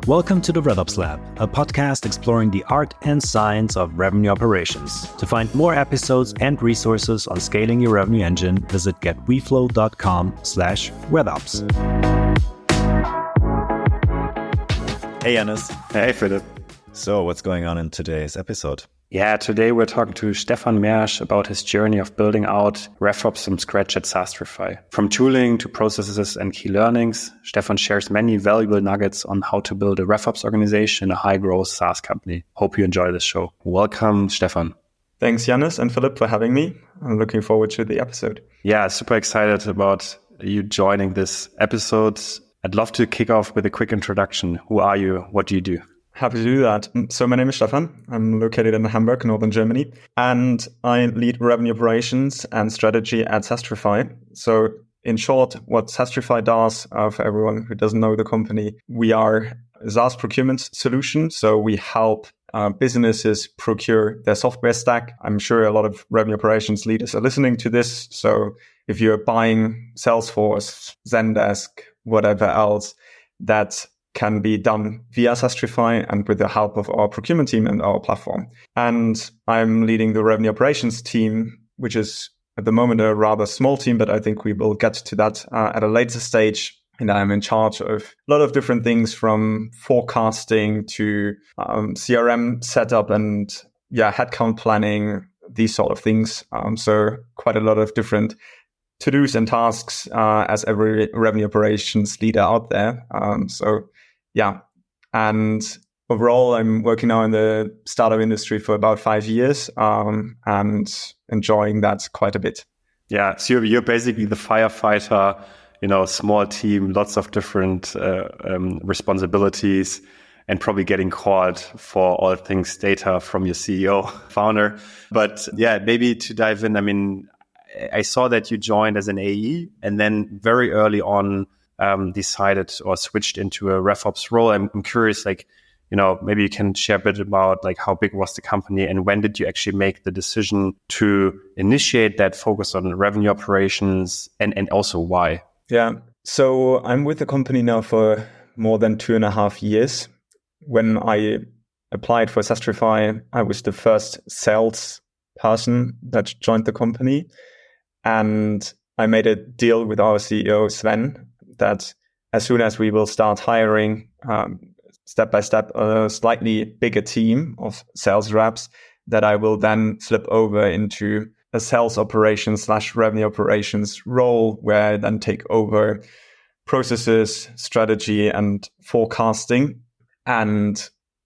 Welcome to the RevOps Lab, a podcast exploring the art and science of revenue operations. To find more episodes and resources on scaling your revenue engine, visit getweflow.com/RevOps. Hey, Janus. Hey, Philip. So what's going on in today's episode? Yeah, today we're talking to Stefan Mersch about his journey of building out RevOps from scratch at Sastrify. From tooling to processes and key learnings, Stefan shares many valuable nuggets on how to build a RevOps organization in a high-growth SaaS company. Hope you enjoy this show. Welcome, Stefan. Thanks, Janus and Philip, for having me. I'm looking forward to the episode. Yeah, super excited about you joining this episode. I'd love to kick off with a quick introduction. Who are you? What do you do? Happy to do that. So my name is Stefan. I'm located in Hamburg, northern Germany, and I lead revenue operations and strategy at Sastrify. So in short, what Sastrify does, for everyone who doesn't know the company, we are a SaaS procurement solution. So we help businesses procure their software stack. I'm sure a lot of revenue operations leaders are listening to this. So if you're buying Salesforce, Zendesk, whatever else, that can be done via Sastrify and with the help of our procurement team and our platform. And I'm leading the revenue operations team, which is at the moment a rather small team, but I think we will get to that at a later stage. And I'm in charge of a lot of different things from forecasting to CRM setup and headcount planning, these sort of things. So quite a lot of different to-dos and tasks as every revenue operations leader out there. And overall, I'm working now in the startup industry for about 5 years and enjoying that quite a bit. Yeah, so you're basically the firefighter, small team, lots of different responsibilities, and probably getting called for all things data from your CEO, founder. But yeah, maybe to dive in, I saw that you joined as an AE and then very early on decided or switched into a RevOps role. I'm curious, maybe you can share a bit about how big was the company and when did you actually make the decision to initiate that focus on revenue operations and also why? Yeah. So I'm with the company now for more than 2.5 years. When I applied for Sastrify, I was the first sales person that joined the company. And I made a deal with our CEO, Sven, that as soon as we will start hiring step by step a slightly bigger team of sales reps, that I will then flip over into a sales operations / revenue operations role where I then take over processes, strategy, and forecasting. And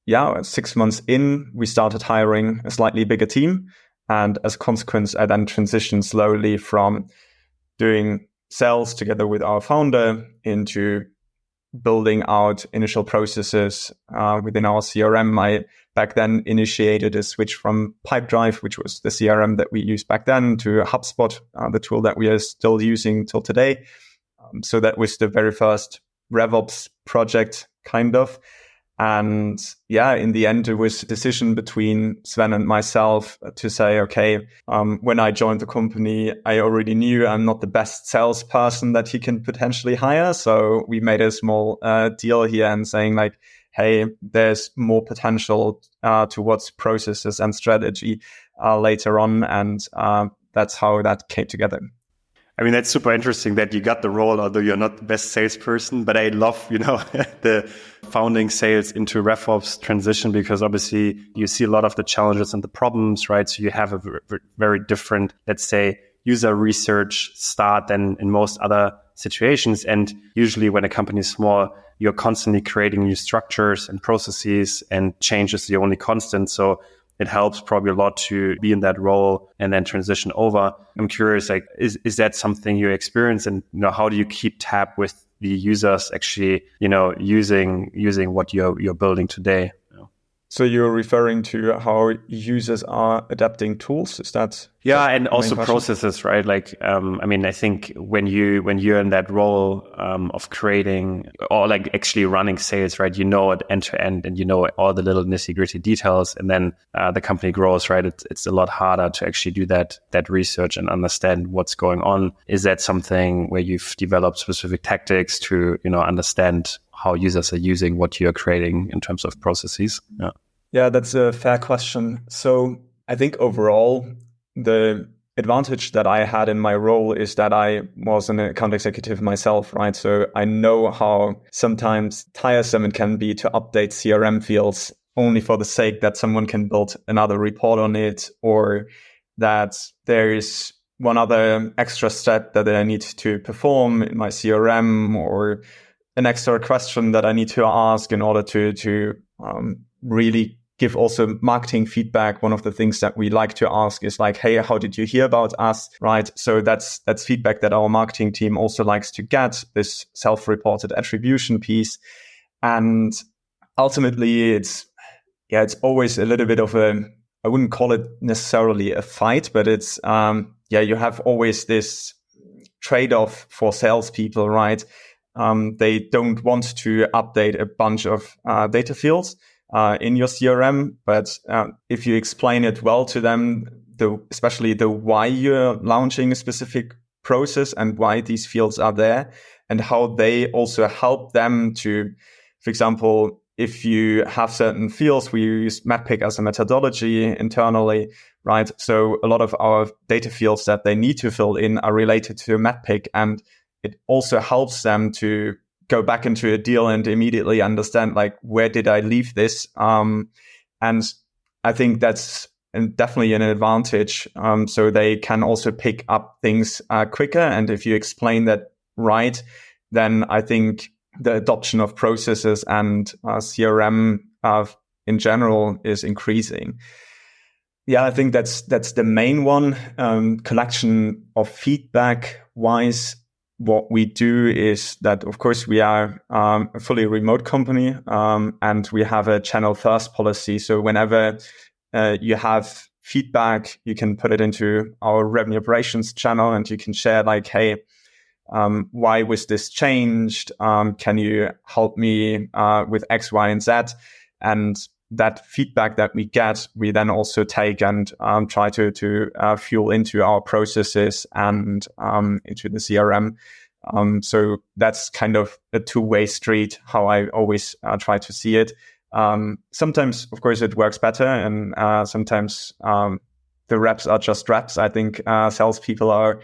6 months in, we started hiring a slightly bigger team. And as a consequence, I then transitioned slowly from doing sales together with our founder into building out initial processes within our CRM. I back then initiated a switch from Pipedrive, which was the CRM that we used back then, to HubSpot, the tool that we are still using till today. So that was the very first RevOps project, kind of. And in the end, it was a decision between Sven and myself to say, okay, when I joined the company, I already knew I'm not the best salesperson that he can potentially hire. So we made a small deal here and saying hey, there's more potential towards processes and strategy later on. And that's how that came together. That's super interesting that you got the role, although you're not the best salesperson. But I love, the founding sales into RevOps transition, because obviously you see a lot of the challenges and the problems, right? So you have a very different, let's say, user research start than in most other situations. And usually when a company is small, you're constantly creating new structures and processes, and change is the only constant. So it helps probably a lot to be in that role and then transition over. I'm curious, is that something you experience, and how do you keep tab with the users actually, using what you're building today? So you're referring to how users are adapting tools? Is that? Yeah, and also processes, right? I think when you're in that role of creating or actually running sales, right? It end to end, and all the little nitty gritty details, and then the company grows, right? It's a lot harder to actually do that research and understand what's going on. Is that something where you've developed specific tactics to understand how users are using what you're creating in terms of processes? Yeah, that's a fair question. So I think overall, the advantage that I had in my role is that I was an account executive myself, right? So I know how sometimes tiresome it can be to update CRM fields only for the sake that someone can build another report on it, or that there is one other extra step that I need to perform in my CRM, or an extra question that I need to ask in order to really give also marketing feedback. One of the things that we like to ask is like, hey, how did you hear about us? Right. So that's feedback that our marketing team also likes to get, this self-reported attribution piece. And ultimately it's always a little bit of I wouldn't call it necessarily a fight, but it's, you have always this trade-off for salespeople, right? They don't want to update a bunch of data fields in your CRM, but if you explain it well to them, especially the why you're launching a specific process and why these fields are there, and how they also help them to, for example, if you have certain fields, we use MEDDIC as a methodology internally, right? So a lot of our data fields that they need to fill in are related to MEDDIC, and it also helps them to go back into a deal and immediately understand, like, where did I leave this? And I think that's definitely an advantage. So they can also pick up things quicker. And if you explain that right, then I think the adoption of processes and CRM in general is increasing. Yeah, I think that's the main one. Collection of feedback wise, what we do is that, of course, we are a fully remote company, and we have a channel-first policy. So whenever you have feedback, you can put it into our revenue operations channel, and you can share like, hey, why was this changed? Can you help me with X, Y, and Z? And that feedback that we get, we then also take and try to fuel into our processes and into the CRM. So that's kind of a two-way street, how I always try to see it. Sometimes, of course, it works better, and sometimes the reps are just reps. I think salespeople are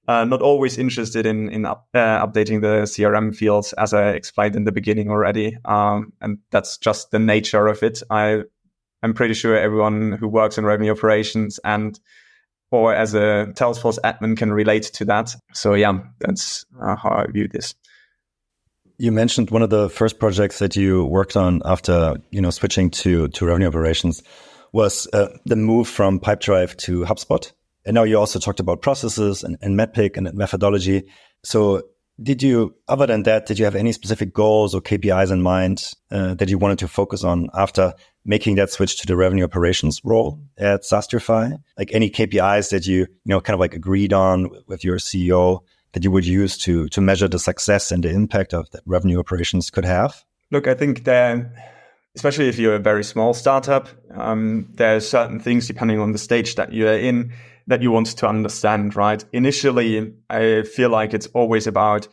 not always interested in updating the CRM fields, as I explained in the beginning already. And that's just the nature of it. I'm pretty sure everyone who works in revenue operations or as a Salesforce admin can relate to that. So yeah, that's how I view this. You mentioned one of the first projects that you worked on after, switching to revenue operations was the move from Pipedrive to HubSpot. And now you also talked about processes and MEDDIC and methodology. So other than that, did you have any specific goals or KPIs in mind that you wanted to focus on after making that switch to the revenue operations role at Sastrify? Like any KPIs that you kind of like agreed on with your CEO that you would use to measure the success and the impact of that revenue operations could have? Look, I think that, especially if you're a very small startup, there are certain things, depending on the stage that you're in, that you want to understand, right? Initially, I feel like it's always about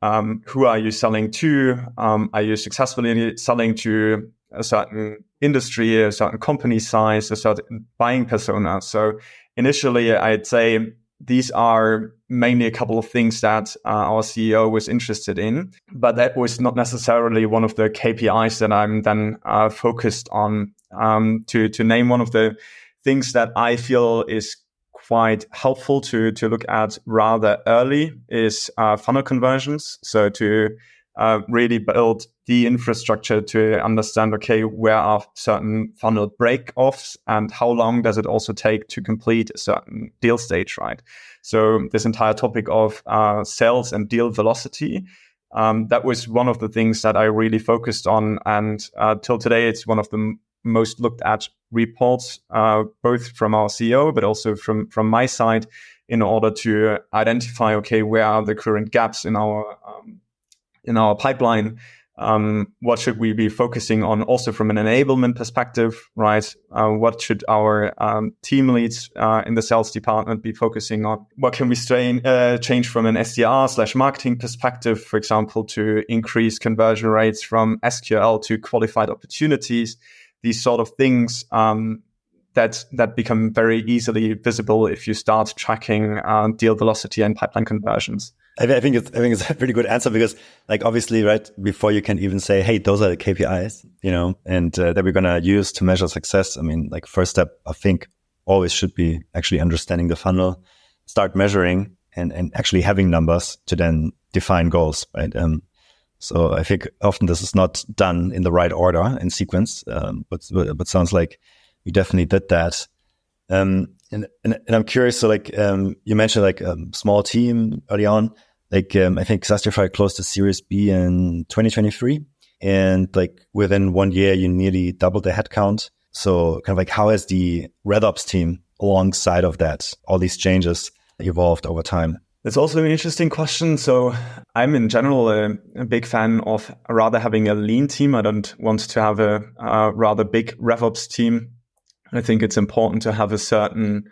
who are you selling to? Are you successfully selling to a certain industry, a certain company size, a certain buying persona? So initially, I'd say these are mainly a couple of things that our CEO was interested in, but that was not necessarily one of the KPIs that I'm then focused on. To name one of the things that I feel is quite helpful to look at rather early is funnel conversions. So to really build the infrastructure to understand, okay, where are certain funnel break-offs and how long does it also take to complete a certain deal stage, right? So this entire topic of sales and deal velocity, that was one of the things that I really focused on. And till today, it's one of the most looked at reports, both from our CEO, but also from my side, in order to identify, okay, where are the current gaps in our pipeline, What should we be focusing on also from an enablement perspective, right? What should our team leads in the sales department be focusing on? What can we change from an SDR/marketing perspective, for example, to increase conversion rates from SQL to qualified opportunities? These sort of things that become very easily visible if you start tracking deal velocity and pipeline conversions. I think it's a pretty good answer because, like, obviously, right before you can even say, "Hey, those are the KPIs," and that we're gonna use to measure success. I mean, like, first step, I think, always should be actually understanding the funnel, start measuring, and actually having numbers to then define goals, right? So I think often this is not done in the right order and sequence, but sounds like you definitely did that. And I'm curious. So, like, you mentioned like a small team early on. Like, I think Sastrify closed the Series B in 2023, and like within 1 year, you nearly doubled the headcount. So, kind of like, how has the RevOps team, alongside of that, all these changes, evolved over time? That's also an interesting question. So, I'm in general a big fan of rather having a lean team. I don't want to have a rather big RevOps team. I think it's important to have a certain,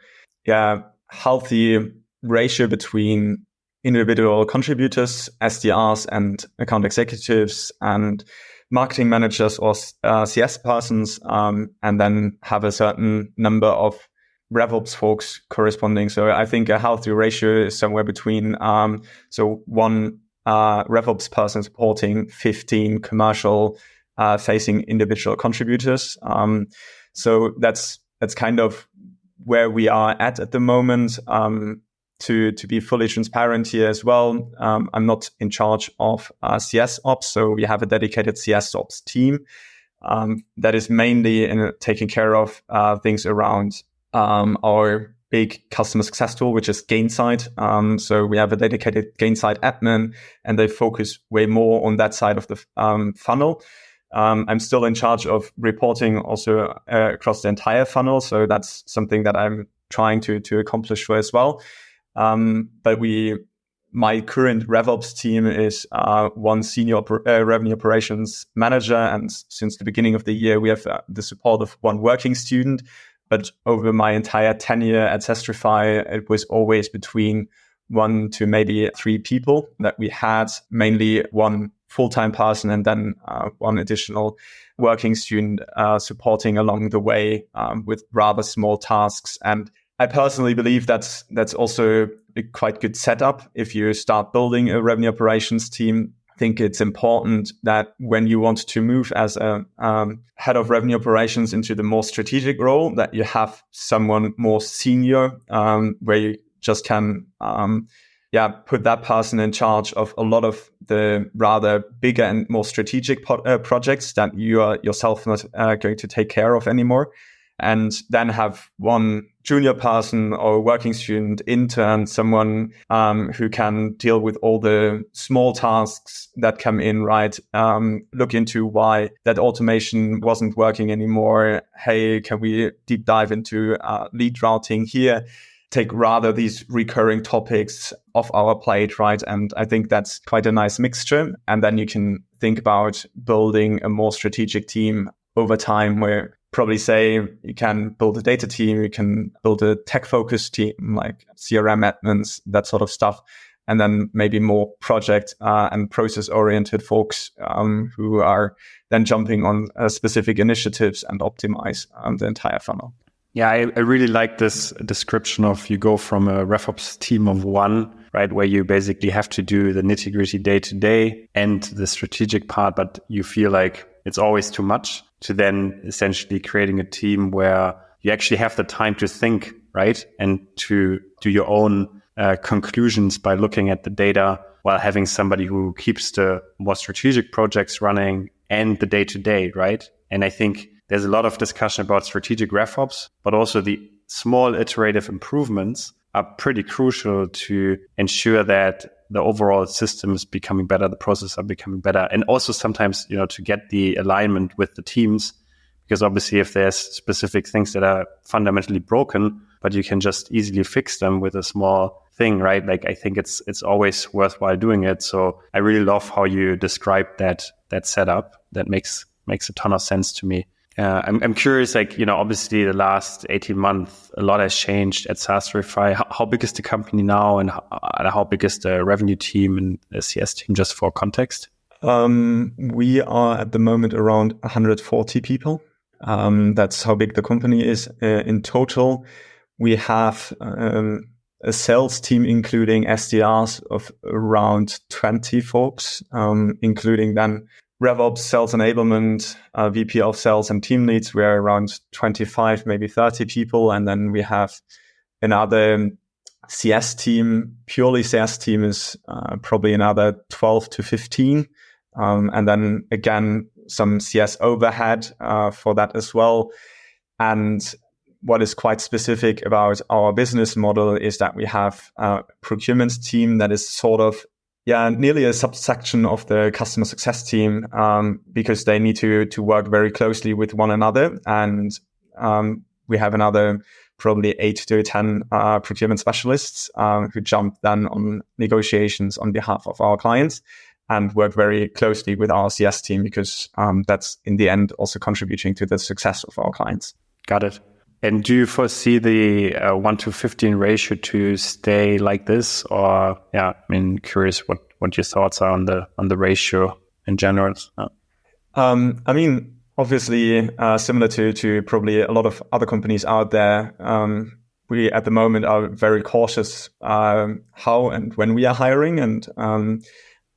healthy ratio between individual contributors, SDRs and account executives and marketing managers or CS persons, and then have a certain number of RevOps folks corresponding. So I think a healthy ratio is somewhere between, one RevOps person supporting 15 commercial facing individual contributors. So that's kind of where we are at the moment. To be fully transparent here as well, I'm not in charge of CS ops, so we have a dedicated CS ops team that is mainly taking care of things around our big customer success tool, which is Gainsight. So we have a dedicated Gainsight admin, and they focus way more on that side of the funnel. I'm still in charge of reporting also across the entire funnel, so that's something that I'm trying to accomplish for as well. But my current RevOps team is one senior revenue operations manager, and since the beginning of the year, we have the support of one working student. But over my entire tenure at Sastrify, it was always between 1 to maybe 3 people that we had, mainly one full-time person and then one additional working student supporting along the way with rather small tasks. And I personally believe that's also a quite good setup. If you start building a revenue operations team, I think it's important that when you want to move as a head of revenue operations into the more strategic role, that you have someone more senior where you just can put that person in charge of a lot of the rather bigger and more strategic projects that you are yourself not going to take care of anymore. And then have one junior person or working student, intern, someone who can deal with all the small tasks that come in, right? Look into why that automation wasn't working anymore. Hey, can we deep dive into lead routing here? Take rather these recurring topics off our plate, right? And I think that's quite a nice mixture. And then you can think about building a more strategic team over time, where probably say you can build a data team, you can build a tech-focused team like CRM admins, that sort of stuff, and then maybe more project and process-oriented folks who are then jumping on specific initiatives and optimize the entire funnel. Yeah, I really like this description of you go from a RevOps team of 1, right, where you basically have to do the nitty-gritty day-to-day and the strategic part, but you feel like it's always too much, to then essentially creating a team where you actually have the time to think, right, and to do your own conclusions by looking at the data, while having somebody who keeps the more strategic projects running and the day-to-day, right? And I think there's a lot of discussion about strategic RevOps, but also the small iterative improvements are pretty crucial to ensure that the overall system is becoming better, the processes are becoming better. And also sometimes, to get the alignment with the teams, because obviously if there's specific things that are fundamentally broken, but you can just easily fix them with a small thing, right? Like I think it's always worthwhile doing it. So I really love how you described that setup. That makes a ton of sense to me. I'm curious, like, obviously the last 18 months, a lot has changed at Sastrify. How big is the company now, and how big is the revenue team and the CS team, just for context? We are at the moment around 140 people. That's how big the company is. In total, we have a sales team, including SDRs, of around 20 folks, including then RevOps, sales enablement, VP of sales and team leads. We're around 25, maybe 30 people. And then we have another CS team, purely CS team is probably another 12 to 15. And then again, some CS overhead for that as well. And what is quite specific about our business model is that we have a procurement team that is sort of nearly a subsection of the customer success team, because they need to work very closely with one another. And we have another probably 8 to 10 procurement specialists who jump then on negotiations on behalf of our clients and work very closely with our CS team, because that's in the end also contributing to the success of our clients. Got it. And do you foresee the 1 to 15 ratio to stay like this? Or, curious what your thoughts are on the ratio in general. Obviously, similar to probably a lot of other companies out there, we at the moment are very cautious how and when we are hiring. And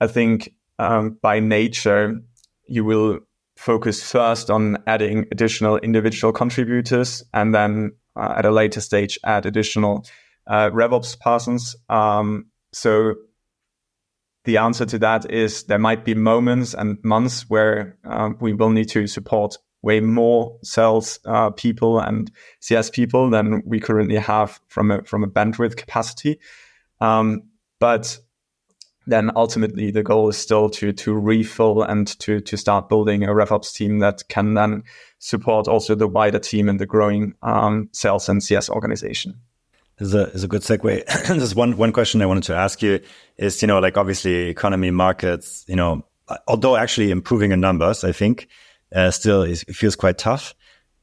I think by nature, you will focus first on adding additional individual contributors, and then at a later stage add additional RevOps persons. So the answer to that is there might be moments and months where we will need to support way more sales people and CS people than we currently have from a bandwidth capacity. But then ultimately the goal is still to refill and to start building a RevOps team that can then support also the wider team and the growing sales and CS organization. Is a good segue. There's one question I wanted to ask you is, obviously economy, markets, although actually improving in numbers, I think still it feels quite tough.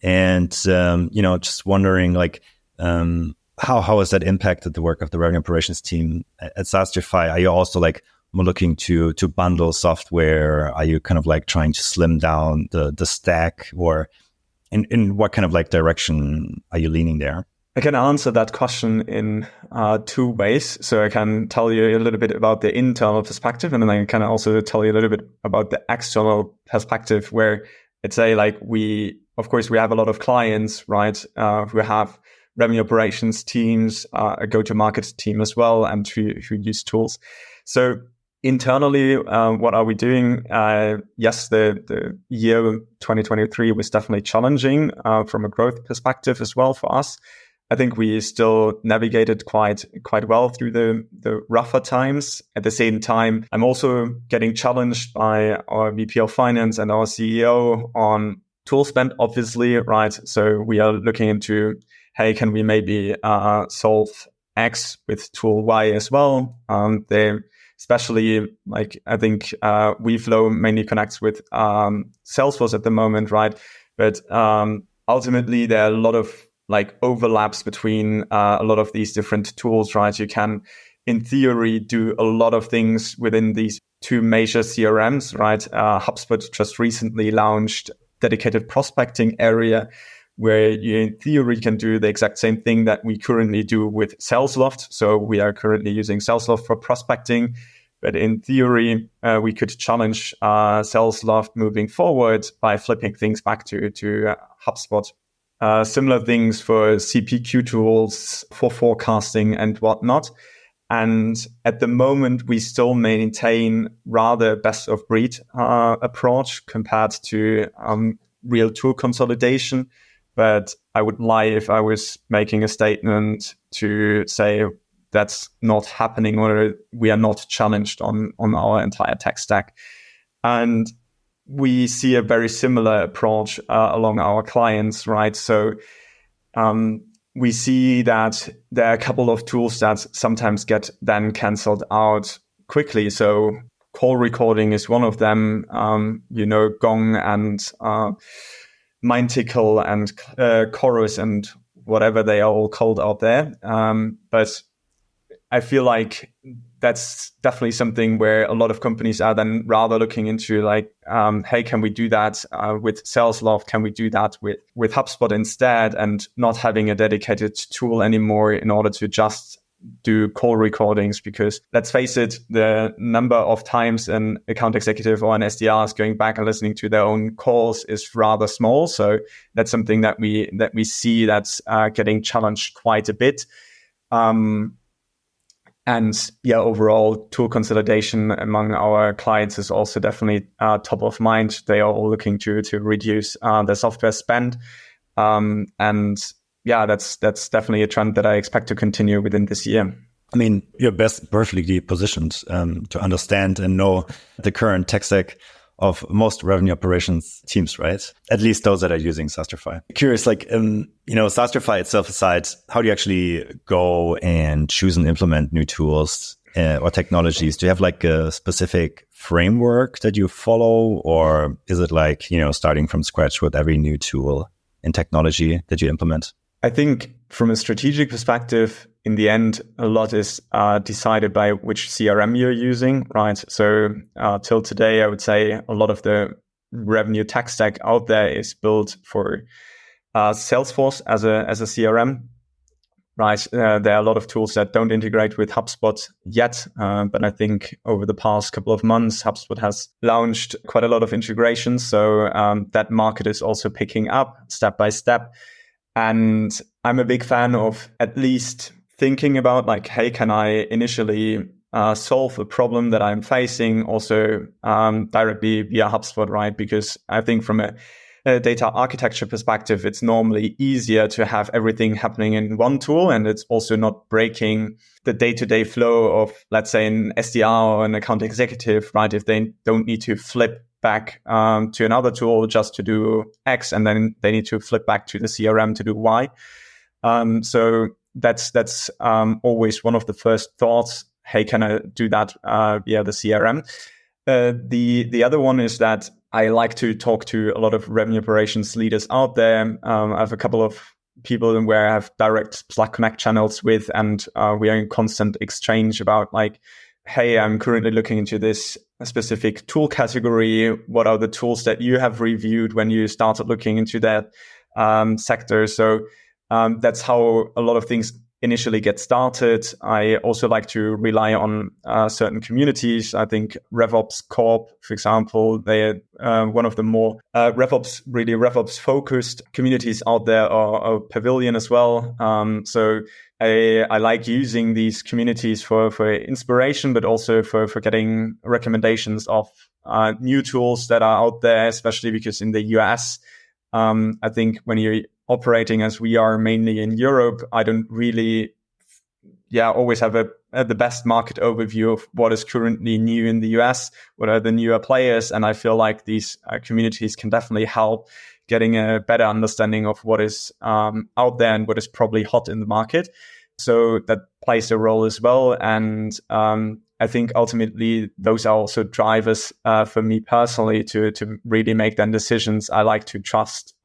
And, just wondering how has that impacted the work of the revenue operations team at Sastrify? Are you also more looking to bundle software? Are you kind of trying to slim down the stack, or in what kind of direction are you leaning there? I can answer that question in two ways. So I can tell you a little bit about the internal perspective, and then I can also tell you a little bit about the external perspective, where it's we have a lot of clients, right, who have revenue operations teams, a go-to-market team as well, and who use tools. So internally, what are we doing? Yes, the year 2023 was definitely challenging from a growth perspective as well for us. I think we still navigated quite well through the rougher times. At the same time, I'm also getting challenged by our VP of Finance and our CEO on tool spend, obviously, right? So we are looking into, hey, can we maybe solve X with tool Y as well? They especially, I think Weflow mainly connects with Salesforce at the moment, right? But ultimately, there are a lot of overlaps between a lot of these different tools, right? You can, in theory, do a lot of things within these two major CRMs, right? HubSpot just recently launched dedicated prospecting area where you, in theory, can do the exact same thing that we currently do with SalesLoft. So we are currently using SalesLoft for prospecting, but in theory, we could challenge SalesLoft moving forward by flipping things back to HubSpot. Similar things for CPQ tools, for forecasting and whatnot. And at the moment, we still maintain rather best of breed approach compared to real tool consolidation. But I would lie if I was making a statement to say that's not happening or we are not challenged on our entire tech stack. And we see a very similar approach along our clients, right? So we see that there are a couple of tools that sometimes get then canceled out quickly. So call recording is one of them, Gong and Mindtickle and Chorus and whatever they are all called out there. But I feel like that's definitely something where a lot of companies are then rather looking into like, hey, can we do that with SalesLoft? Can we do that with HubSpot instead? And not having a dedicated tool anymore in order to just do call recordings, because let's face it, the number of times an account executive or an SDR is going back and listening to their own calls is rather small. So that's something that we see that's getting challenged quite a bit. And overall tool consolidation among our clients is also definitely top of mind. They are all looking to reduce their software spend. That's definitely a trend that I expect to continue within this year. I mean, you're perfectly positioned to understand and know the current tech stack of most revenue operations teams, right? At least those that are using Sastrify. Curious, Sastrify itself aside, how do you actually go and choose and implement new tools or technologies? Do you have like a specific framework that you follow, or is it like, starting from scratch with every new tool and technology that you implement? I think from a strategic perspective, in the end, a lot is decided by which CRM you're using, right? So till today, I would say a lot of the revenue tech stack out there is built for Salesforce as a CRM, right? There are a lot of tools that don't integrate with HubSpot yet, but I think over the past couple of months, HubSpot has launched quite a lot of integrations. So that market is also picking up step by step. And I'm a big fan of at least thinking about like, hey, can I initially solve a problem that I'm facing also directly via HubSpot, right? Because I think from a data architecture perspective, it's normally easier to have everything happening in one tool, and it's also not breaking the day-to-day flow of, let's say, an SDR or an account executive, right? If they don't need to flip back to another tool just to do X, and then they need to flip back to the CRM to do Y. So that's always one of the first thoughts. Hey, can I do that via the CRM? The other one is that I like to talk to a lot of revenue operations leaders out there. I have a couple of people where I have direct Slack Connect channels with, and we are in constant exchange about like, hey, I'm currently looking into this specific tool category. What are the tools that you have reviewed when you started looking into that sector? So that's how a lot of things initially get started. I also like to rely on certain communities. I think RevOps Corp, for example, they're one of the more RevOps focused communities out there, or Pavilion as well. So I like using these communities for inspiration, but also for getting recommendations of new tools that are out there, especially because in the US, I think when you're operating as we are mainly in Europe, I don't really always have the best market overview of what is currently new in the US, what are the newer players. And I feel like these communities can definitely help getting a better understanding of what is out there and what is probably hot in the market. So that plays a role as well. And I think ultimately those are also drivers for me personally to really make then decisions. I like to trust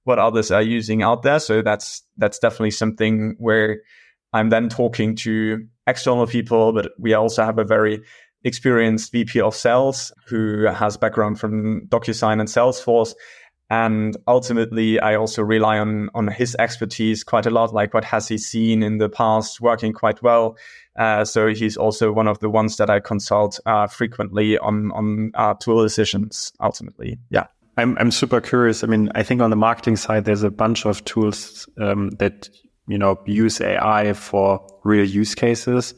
what others are using out there. So that's definitely something where I'm then talking to external people, but we also have a very experienced VP of sales who has background from DocuSign and Salesforce. And ultimately, I also rely on his expertise quite a lot, like what has he seen in the past working quite well. So he's also one of the ones that I consult frequently on tool decisions, ultimately. Yeah. I'm super curious. I mean, I think on the marketing side, there's a bunch of tools that, use AI for real use cases.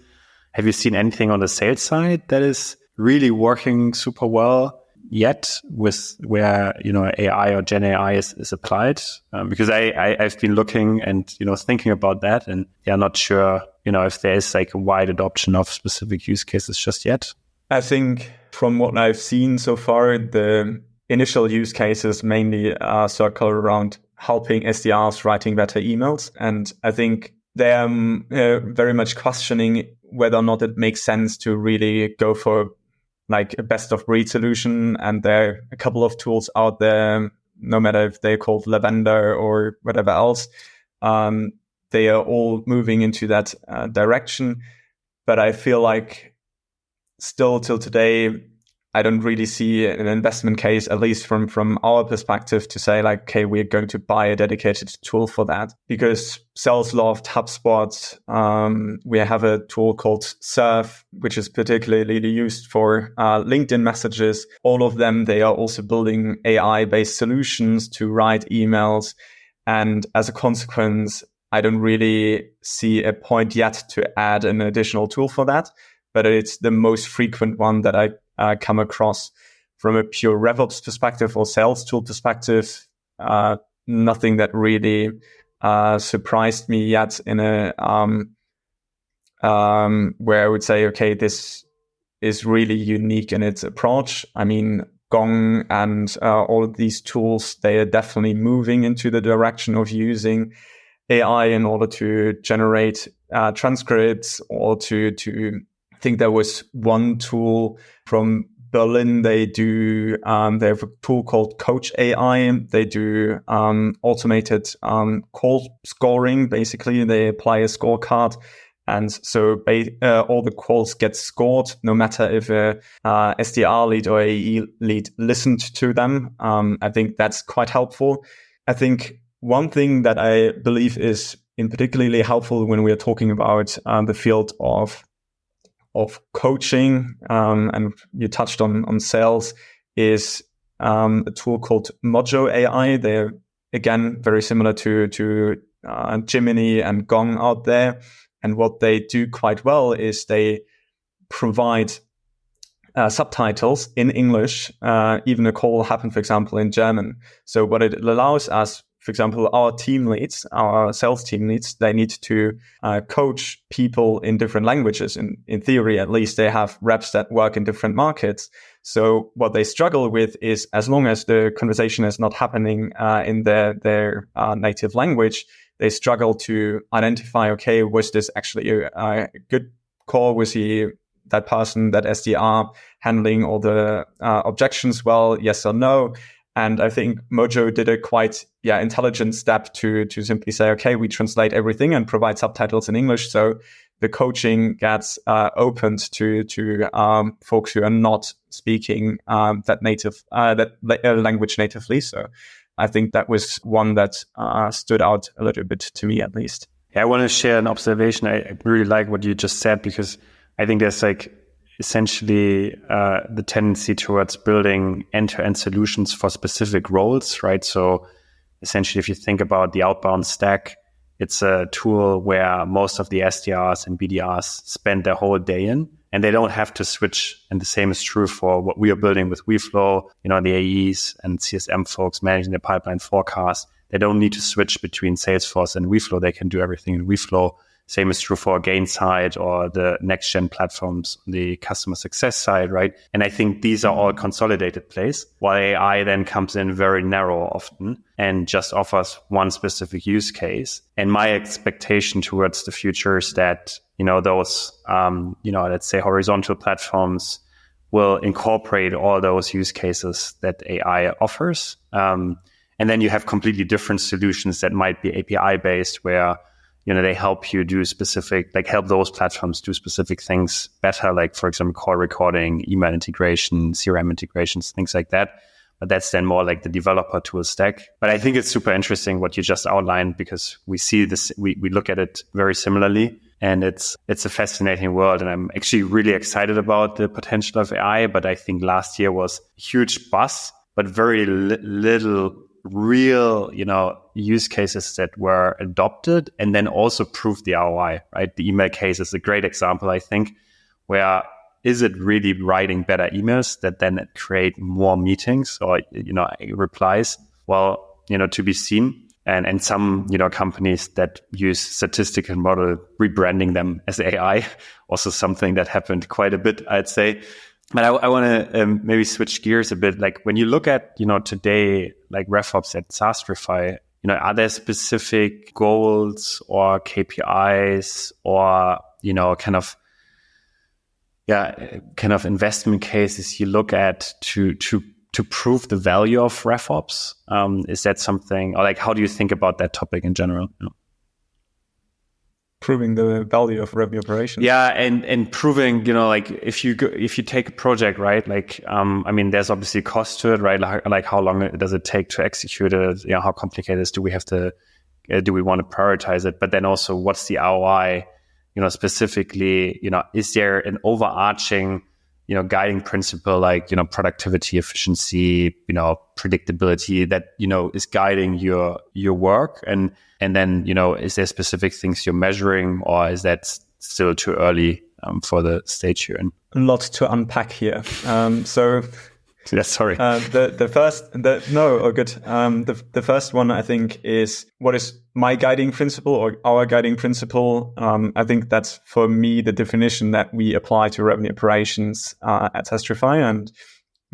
Have you seen anything on the sales side that is really working super well yet with where, AI or Gen AI is applied? Because I've been looking and, thinking about that, and not sure, if there is like a wide adoption of specific use cases just yet. I think from what I've seen so far, the initial use cases mainly circle around helping SDRs writing better emails. And I think they're very much questioning whether or not it makes sense to really go for like a best of breed solution. And there are a couple of tools out there, no matter if they're called Lavender or whatever else. They are all moving into that direction. But I feel like still till today, I don't really see an investment case, at least from our perspective, to say like, okay, we're going to buy a dedicated tool for that. Because SalesLoft, HubSpot, we have a tool called Surf, which is particularly used for LinkedIn messages. All of them, they are also building AI-based solutions to write emails. And as a consequence, I don't really see a point yet to add an additional tool for that. But it's the most frequent one that I come across. From a pure RevOps perspective or sales tool perspective, nothing that really surprised me yet in a where I would say, okay, this is really unique in its approach. I mean, Gong and all of these tools, they are definitely moving into the direction of using AI in order to generate transcripts, or to I think there was one tool from Berlin. They have a tool called Coach AI. They do automated call scoring. Basically, they apply a scorecard, and so all the calls get scored, no matter if a SDR lead or AE lead listened to them. I think that's quite helpful. I think one thing that I believe is in particularly helpful when we are talking about the field of coaching, and you touched on sales, is a tool called Mojo AI. They're, again, very similar to Gemini and Gong out there. And what they do quite well is they provide subtitles in English. Even a call will happen, for example, in German. So what it allows us, for example, our sales team leads, they need to coach people in different languages. In theory, at least, they have reps that work in different markets. So what they struggle with is, as long as the conversation is not happening in their native language, they struggle to identify, okay, was this actually a good call? Was that person, that SDR, handling all the objections well, yes or no? And I think Mojo did a quite intelligent step to simply say, okay, we translate everything and provide subtitles in English. So the coaching gets opened to folks who are not speaking that language natively. So I think that was one that stood out a little bit to me, at least. Yeah, I want to share an observation. I really like what you just said, because I think there's essentially the tendency towards building end-to-end solutions for specific roles, right? So essentially, if you think about the outbound stack, it's a tool where most of the SDRs and BDRs spend their whole day in, and they don't have to switch. And the same is true for what we are building with Weflow, the AEs and CSM folks managing the pipeline forecast. They don't need to switch between Salesforce and Weflow. They can do everything in Weflow. Same is true for Gainside or the next-gen platforms on the customer success side, right? And I think these are all consolidated plays, while AI then comes in very narrow often and just offers one specific use case. And my expectation towards the future is that, those, let's say horizontal platforms will incorporate all those use cases that AI offers. And then you have completely different solutions that might be API-based, where they help you do help those platforms do specific things better, like, for example, call recording, email integration, CRM integrations, things like that. But that's then more like the developer tool stack. But I think it's super interesting what you just outlined, because we see this, we look at it very similarly, and it's a fascinating world. And I'm actually really excited about the potential of AI. But I think last year was a huge buzz, but very little real, use cases that were adopted and then also proved the ROI, right? The email case is a great example, I think, where is it really writing better emails that then create more meetings or, replies? Well, to be seen. And some, companies that use statistical model, rebranding them as AI, also something that happened quite a bit, I'd say. But I want to maybe switch gears a bit. Like when you look at, today, like RevOps at Sastrify, are there specific goals or KPIs or, kind of investment cases you look at to prove the value of RevOps? Is that something, or like, how do you think about that topic in general? Proving the value of revenue operations. Yeah, and proving, like if you take a project, right? Like, there's obviously cost to it, right? Like how long does it take to execute it? How complicated is? Do we want to prioritize it? But then also, what's the ROI? Specifically, is there an overarching, guiding principle like, productivity, efficiency, predictability that, is guiding your work? And then, is there specific things you're measuring, or is that still too early for the stage you're in? A lot to unpack here. Yeah, sorry. The first one I think is, what is my guiding principle or our guiding principle? I think that's for me the definition that we apply to revenue operations at Sastrify, and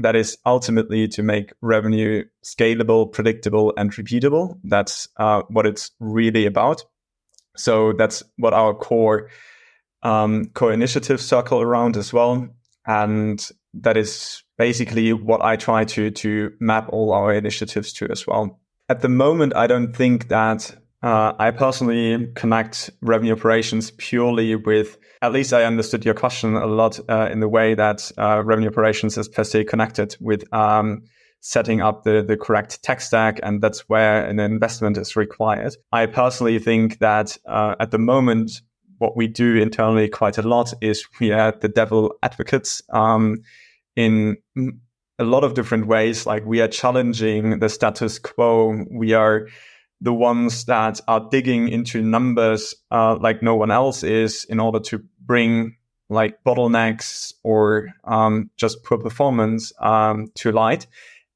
that is ultimately to make revenue scalable, predictable, and repeatable. That's what it's really about. So that's what our core initiatives circle around as well, and that is basically what I try to map all our initiatives to as well. At the moment, I don't think that I personally connect revenue operations purely with, at least I understood your question a lot in the way that revenue operations is per se connected with setting up the correct tech stack, and that's where an investment is required. I personally think that at the moment, what we do internally quite a lot is we are the devil advocates in a lot of different ways. Like, we are challenging the status quo. We are the ones that are digging into numbers like no one else is, in order to bring like bottlenecks or just poor performance to light.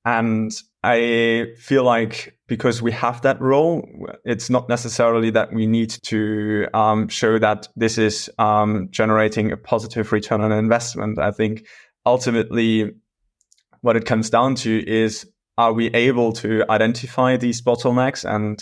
And I feel like because we have that role, it's not necessarily that we need to show that this is generating a positive return on investment. I think ultimately what it comes down to is, are we able to identify these bottlenecks and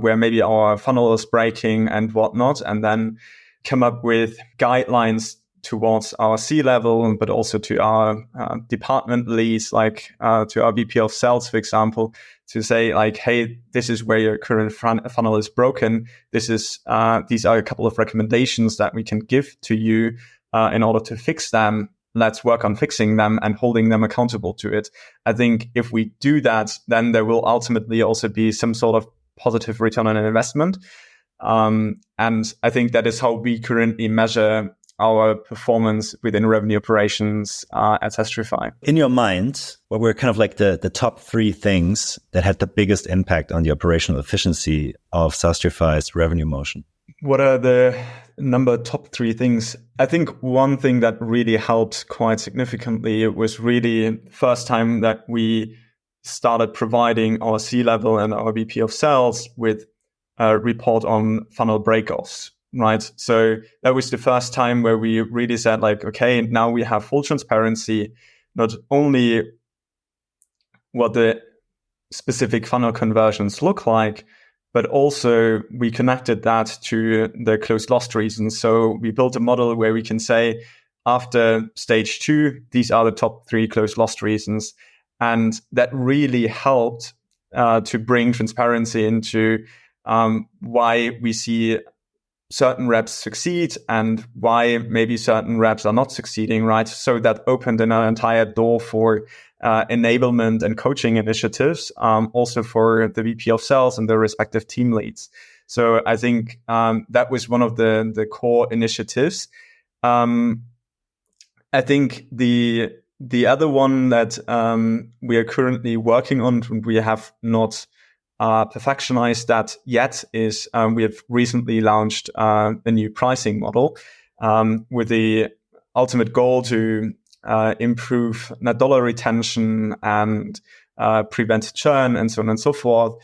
where maybe our funnel is breaking and whatnot, and then come up with guidelines towards our C-level, but also to our department leads, like to our VP of sales, for example, to say like, hey, this is where your current funnel is broken. These are a couple of recommendations that we can give to you in order to fix them. Let's work on fixing them and holding them accountable to it. I think if we do that, then there will ultimately also be some sort of positive return on an investment. And I think that is how we currently measure our performance within revenue operations at Sastrify. In your mind, what were kind of like the top 3 things that had the biggest impact on the operational efficiency of Sastrify's revenue motion? What are the top 3 things? I think one thing that really helped quite significantly was really the first time that we started providing our C-level and our VP of sales with a report on funnel breakoffs, right? So that was the first time where we really said like, okay, now we have full transparency, not only what the specific funnel conversions look like, but also we connected that to the closed lost reasons. So we built a model where we can say, after stage 2, these are the top 3 closed lost reasons. And that really helped to bring transparency into why we see certain reps succeed and why maybe certain reps are not succeeding, right? So that opened an entire door for enablement and coaching initiatives, also for the VP of sales and the respective team leads. So I think that was one of the core initiatives. I think the other one that we are currently working on, and we have not perfectionized that yet, is we have recently launched a new pricing model with the ultimate goal to improve net dollar retention and prevent churn and so on and so forth.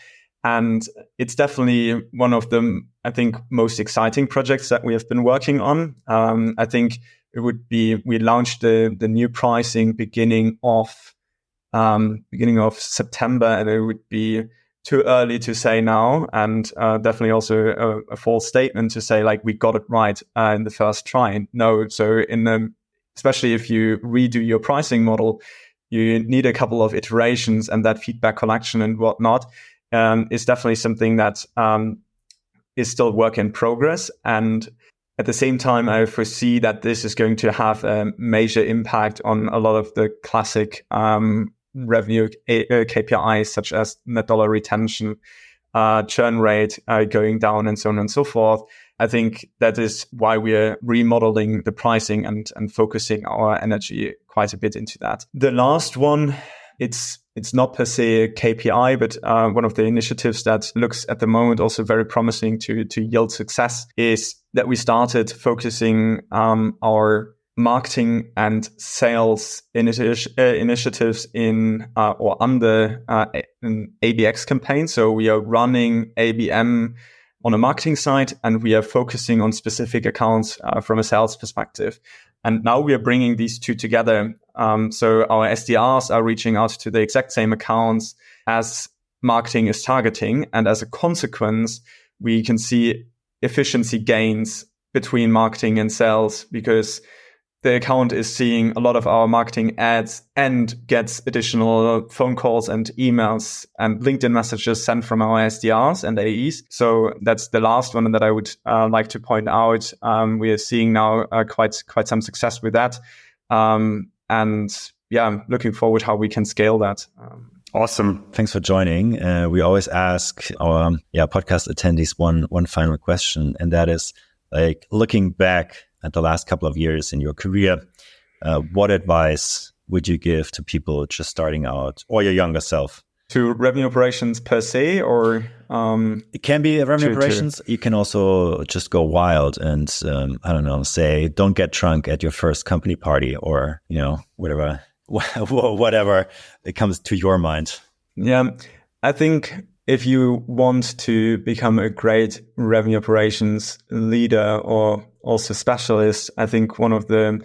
And it's definitely one of the, I think, most exciting projects that we have been working on. I think it would be, we launched the new pricing beginning of September, and it would be too early to say now, and definitely also a false statement to say like we got it right in the first try. No, so especially if you redo your pricing model, you need a couple of iterations, and that feedback collection and whatnot is definitely something that is still work in progress. And at the same time, I foresee that this is going to have a major impact on a lot of the classic revenue KPIs, such as net dollar retention, churn rate going down, and so on and so forth. I think that is why we're remodeling the pricing and focusing our energy quite a bit into that. The last one, it's not per se a KPI, but one of the initiatives that looks at the moment also very promising to yield success is that we started focusing our marketing and sales initiatives in or under an ABX campaign. So we are running ABM on a marketing side, and we are focusing on specific accounts from a sales perspective. And now we are bringing these two together. So our SDRs are reaching out to the exact same accounts as marketing is targeting. And as a consequence, we can see efficiency gains between marketing and sales, because the account is seeing a lot of our marketing ads and gets additional phone calls and emails and LinkedIn messages sent from our SDRs and AEs. So that's the last one that I would like to point out. We are seeing now quite some success with that. And yeah, I'm looking forward how we can scale that. Awesome. Thanks for joining. We always ask our podcast attendees one final question, and that is, like, looking back at the last couple of years in your career, what advice would you give to people just starting out, or your younger self? To revenue operations per se, or it can be revenue operations. You can also just go wild and I don't know, say don't get drunk at your first company party, or whatever it comes to your mind. Yeah, I think if you want to become a great revenue operations leader or also specialist, I think one of the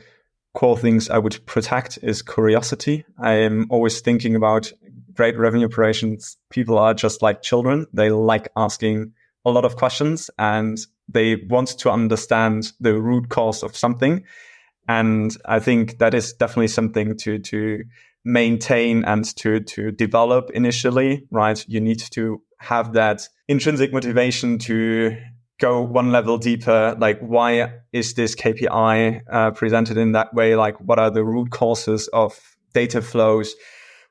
core things I would protect is curiosity. I am always thinking about great revenue operations. People are just like children. They like asking a lot of questions, and they want to understand the root cause of something. And I think that is definitely something to maintain and to develop initially, right? You need to have that intrinsic motivation to go one level deeper. Like, why is this KPI presented in that way? Like, what are the root causes of data flows?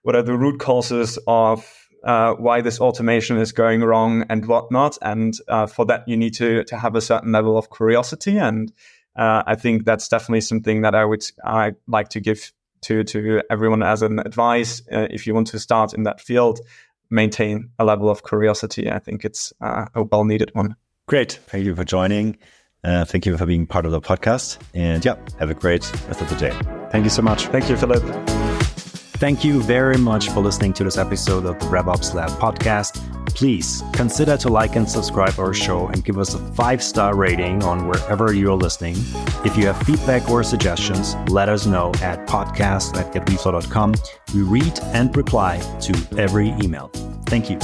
What are the root causes of why this automation is going wrong and whatnot? And for that, you need to have a certain level of curiosity. And I think that's definitely something that I'd like to give to everyone as an advice. If you want to start in that field, maintain a level of curiosity. I think it's a well-needed one. Great. Thank you for joining. Thank you for being part of the podcast. And have a great rest of the day. Thank you so much. Thank you, Philip. Thank you very much for listening to this episode of the RevOps Lab podcast. Please consider to like and subscribe our show and give us a 5-star rating on wherever you're listening. If you have feedback or suggestions, let us know at podcast@getweflow.com. We read and reply to every email. Thank you.